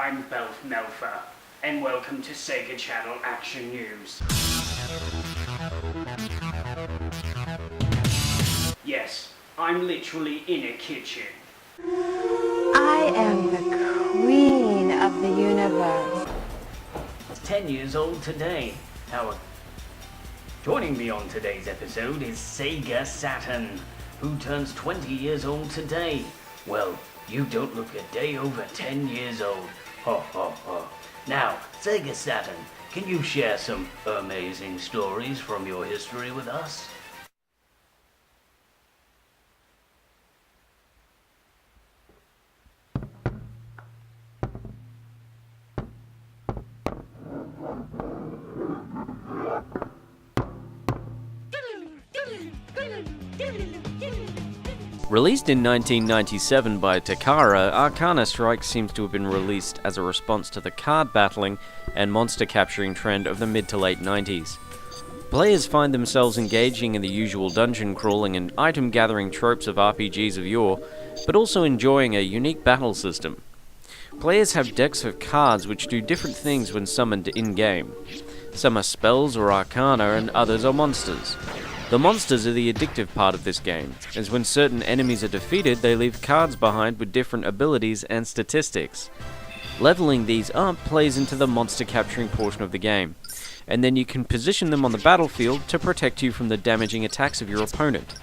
I'm Belf Melfer, and welcome to SEGA Channel Action News. Yes, I'm literally in a kitchen. I am the queen of the universe. It's 10 years old today. Joining me on today's episode is SEGA Saturn, who turns 20 years old today. Well, you don't look a day over 10 years old. Ha ha ha. Now, SEGA Saturn, can you share some amazing stories from your history with us? Released in 1997 by Takara, Arcana Strikes seems to have been released as a response to the card battling and monster capturing trend of the mid to late 90s. Players find themselves engaging in the usual dungeon crawling and item gathering tropes of RPGs of yore, but also enjoying a unique battle system. Players have decks of cards which do different things when summoned in-game. Some are spells or arcana and others are monsters. The monsters are the addictive part of this game, as when certain enemies are defeated, they leave cards behind with different abilities and statistics. Leveling these up plays into the monster capturing portion of the game, and then you can position them on the battlefield to protect you from the damaging attacks of your opponent.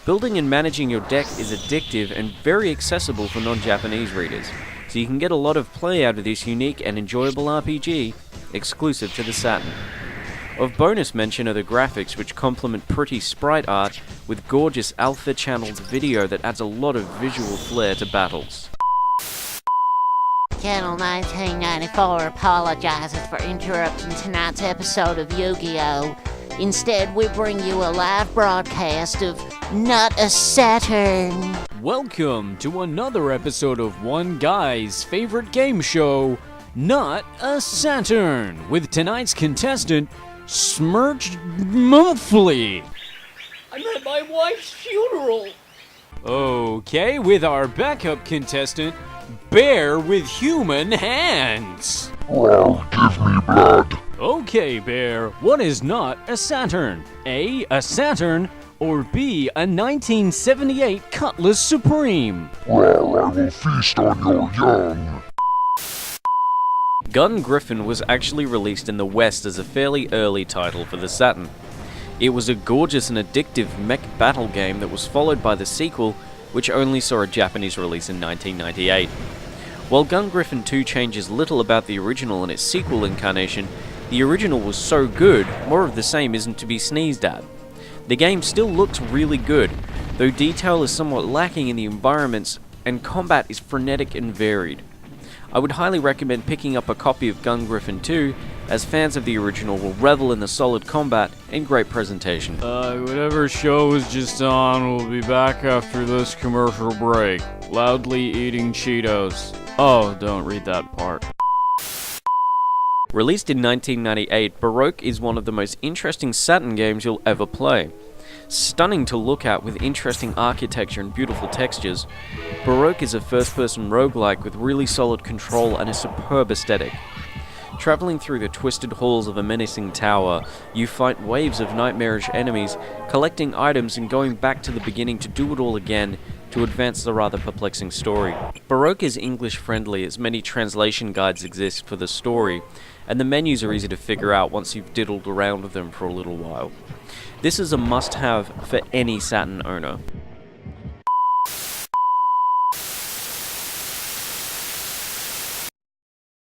Building and managing your deck is addictive and very accessible for non-Japanese readers, so you can get a lot of play out of this unique and enjoyable RPG, exclusive to the Saturn. Of bonus mention are the graphics, which complement pretty sprite art with gorgeous alpha-channeled video that adds a lot of visual flair to battles. Channel 1994 apologizes for interrupting tonight's episode of Yu-Gi-Oh! Instead, we bring you a live broadcast of Not a Saturn. Welcome to another episode of one guy's favorite game show, Not a Saturn, with tonight's contestant, Smirched Muffly. I'm at my wife's funeral. Okay, with our backup contestant, Bear with Human Hands. Well, give me blood. Okay, Bear, what is not a Saturn? A Saturn, or B, a 1978 Cutlass Supreme? Well, I will feast on your young. Gungriffon was actually released in the West as a fairly early title for the Saturn. It was a gorgeous and addictive mech battle game that was followed by the sequel, which only saw a Japanese release in 1998. While Gungriffon 2 changes little about the original and its sequel incarnation, the original was so good, more of the same isn't to be sneezed at. The game still looks really good, though detail is somewhat lacking in the environments and combat is frenetic and varied. I would highly recommend picking up a copy of Gungriffon 2, as fans of the original will revel in the solid combat and great presentation. Whatever show was just on, we'll be back after this commercial break. Loudly eating Cheetos. Oh, don't read that part. Released in 1998, Baroque is one of the most interesting Saturn games you'll ever play. Stunning to look at with interesting architecture and beautiful textures, Baroque is a first-person roguelike with really solid control and a superb aesthetic. Traveling through the twisted halls of a menacing tower, you fight waves of nightmarish enemies, collecting items and going back to the beginning to do it all again to advance the rather perplexing story. Baroque is English-friendly as many translation guides exist for the story, and the menus are easy to figure out once you've diddled around with them for a little while. This is a must-have for any Saturn owner.